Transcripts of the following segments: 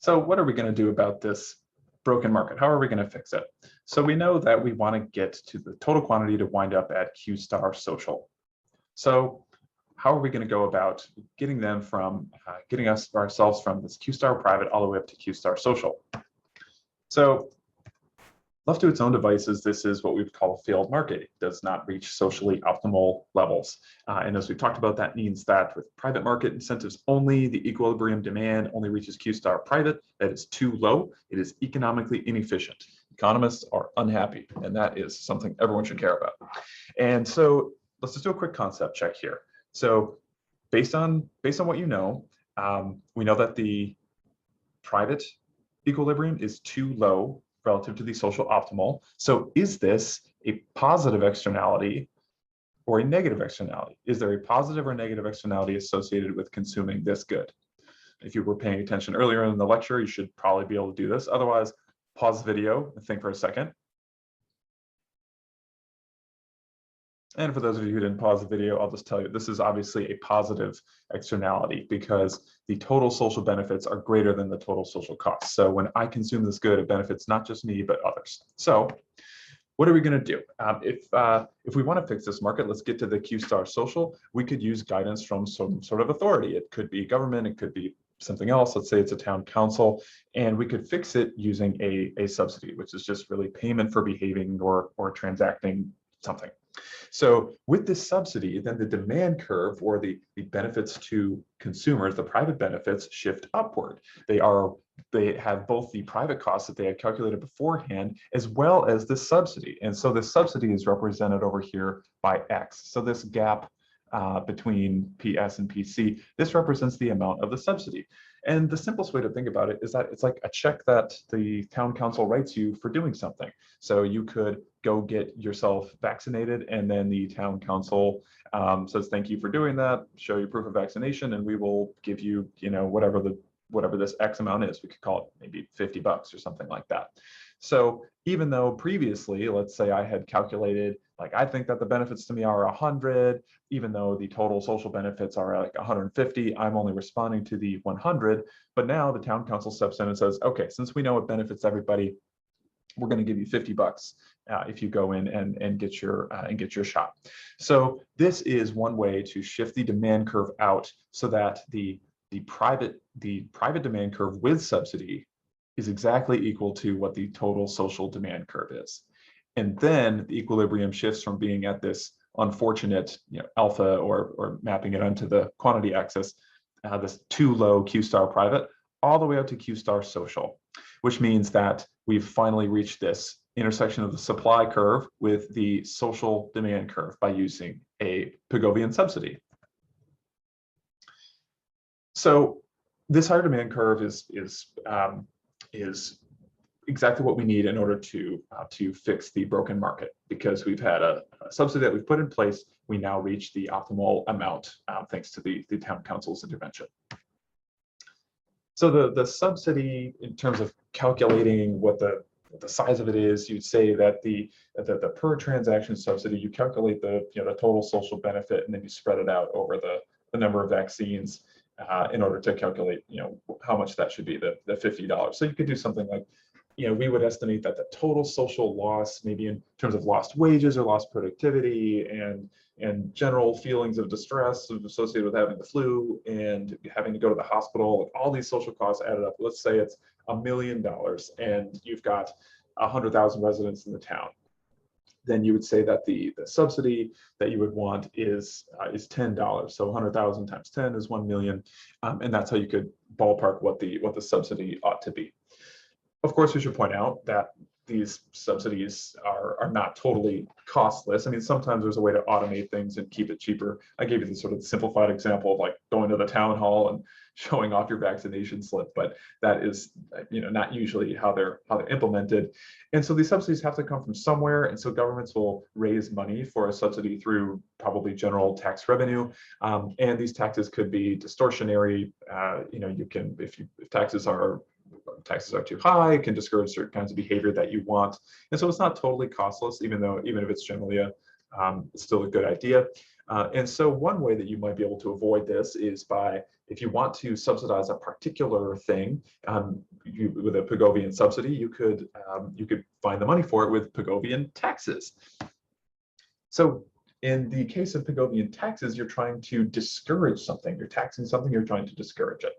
So what are we going to do about this broken market? How are we going to fix it? So we know that we want to get to the total quantity to wind up at Q star social. So how are we going to go about getting them from getting ourselves from this Q star private all the way up to Q star social? So left to its own devices, this is what we would call a failed market. It does not reach socially optimal levels. And as we talked about, that means that with private market incentives only, the equilibrium demand only reaches Q star private. That is too low. It is economically inefficient. Economists are unhappy, and that is something everyone should care about. And so let's just do a quick concept check here. So based on what you know, we know that the private equilibrium is too low relative to the social optimal. So is this a positive externality or a negative externality? Is there a positive or negative externality associated with consuming this good? If you were paying attention earlier in the lecture, you should probably be able to do this. Otherwise, pause the video and think for a second. And for those of you who didn't pause the video, I'll just tell you, this is obviously a positive externality because the total social benefits are greater than the total social costs. So when I consume this good, it benefits not just me, but others. So what are we going to do? If we want to fix this market, let's get to the Q star social. We could use guidance from some sort of authority. It could be government, it could be something else. Let's say it's a town council, and we could fix it using a subsidy, which is just really payment for behaving or transacting something. So with this subsidy, then the demand curve or the benefits to consumers, the private benefits, shift upward. They have both the private costs that they had calculated beforehand, as well as the subsidy. And so the subsidy is represented over here by X. So this gap between PS and PC, this represents the amount of the subsidy. And the simplest way to think about it is that it's like a check that the town council writes you for doing something. So you could go get yourself vaccinated, and then the town council says, thank you for doing that, show your proof of vaccination, and we will give you, whatever this X amount is. We could call it maybe $50 or something like that. So even though previously, let's say I had calculated, like, I think that the benefits to me are 100, even though the total social benefits are like 150, I'm only responding to the 100. But now the town council steps in and says, okay, since we know it benefits everybody, we're going to give you $50 if you go in and get your shot. So this is one way to shift the demand curve out so that the private demand curve with subsidy is exactly equal to what the total social demand curve is. And then the equilibrium shifts from being at this unfortunate alpha or mapping it onto the quantity axis, this too low Q star private, all the way up to Q star social, which means that we've finally reached this intersection of the supply curve with the social demand curve by using a Pigovian subsidy. So this higher demand curve is exactly what we need in order to fix the broken market, because we've had a subsidy that we've put in place. We now reach the optimal amount thanks to the town council's intervention. So the subsidy, in terms of calculating what the size of it is, you'd say that the per transaction subsidy, you calculate the total social benefit, and then you spread it out over the number of vaccines in order to calculate how much that should be, the $50. So you could do something like, we would estimate that the total social loss, maybe in terms of lost wages or lost productivity and general feelings of distress associated with having the flu and having to go to the hospital, all these social costs added up. Let's say it's $1 million and you've got 100,000 residents in the town. Then you would say that the subsidy that you would want is $10. So 100,000 times 10 is 1 million, and that's how you could ballpark what the subsidy ought to be. Of course, we should point out that these subsidies are not totally costless. I mean, sometimes there's a way to automate things and keep it cheaper. I gave you the sort of simplified example of like going to the town hall and showing off your vaccination slip, but that is not usually how they're implemented. And so these subsidies have to come from somewhere, and so governments will raise money for a subsidy through probably general tax revenue, and these taxes could be distortionary. You can, if taxes are too high, it can discourage certain kinds of behavior that you want. And so it's not totally costless, even if it's generally it's still a good idea. And so one way that you might be able to avoid this is by, if you want to subsidize a particular thing, with a Pigovian subsidy, you could find the money for it with Pigovian taxes. So in the case of Pigovian taxes, you're trying to discourage something. You're taxing something, you're trying to discourage it.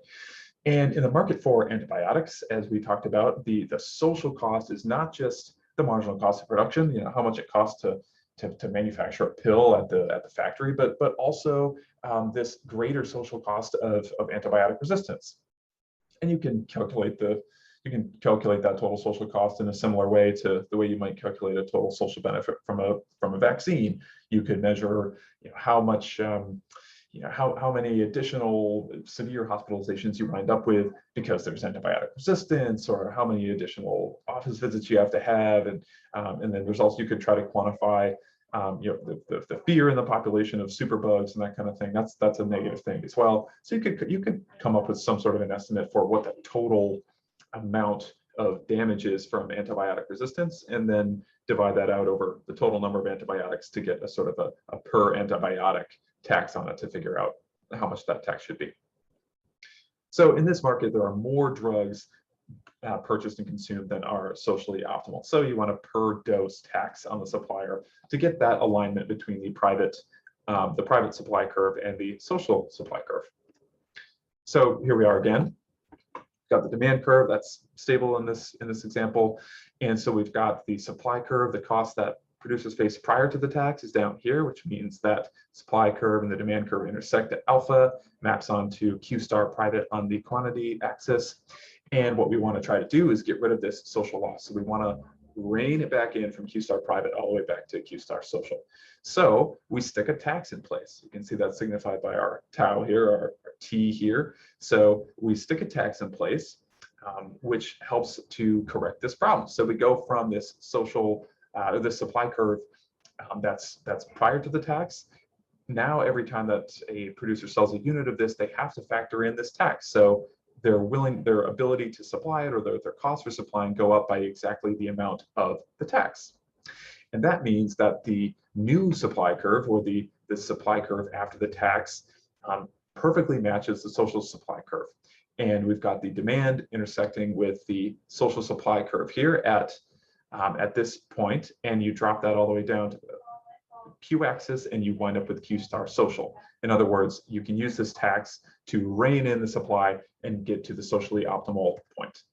And in the market for antibiotics, as we talked about, the social cost is not just the marginal cost of production, how much it costs to manufacture a pill at the factory, but also this greater social cost of antibiotic resistance. And you can calculate that total social cost in a similar way to the way you might calculate a total social benefit from a vaccine. You could measure how much how many additional severe hospitalizations you wind up with because there's antibiotic resistance, or how many additional office visits you have to have, and then there's also, you could try to quantify the fear in the population of superbugs and that kind of thing. That's a negative thing as well. So you could come up with some sort of an estimate for what the total amount of damage is from antibiotic resistance, and then divide that out over the total number of antibiotics to get a sort of a per antibiotic tax on it to figure out how much that tax should be. So in this market, there are more drugs purchased and consumed than are socially optimal. So you want a per dose tax on the supplier to get that alignment between the private supply curve and the social supply curve. So here we are again. Got the demand curve that's stable in this example, and so we've got the supply curve. The cost that producers face prior to the tax is down here, which means that supply curve and the demand curve intersect at alpha, maps onto Q star private on the quantity axis. And what we want to try to do is get rid of this social loss. So we want to rein it back in from Q star private all the way back to Q star social. So we stick a tax in place. You can see that signified by our tau here, our T here. So we stick a tax in place, which helps to correct this problem. So we go from this this supply curve that's prior to the tax. Now every time that a producer sells a unit of this, they have to factor in this tax. So their ability to supply it, or their cost for supplying, go up by exactly the amount of the tax. And that means that the new supply curve, or the supply curve after the tax, perfectly matches the social supply curve. And we've got the demand intersecting with the social supply curve here at this point, and you drop that all the way down to the Q axis, and you wind up with Q star social. In other words, you can use this tax to rein in the supply and get to the socially optimal point.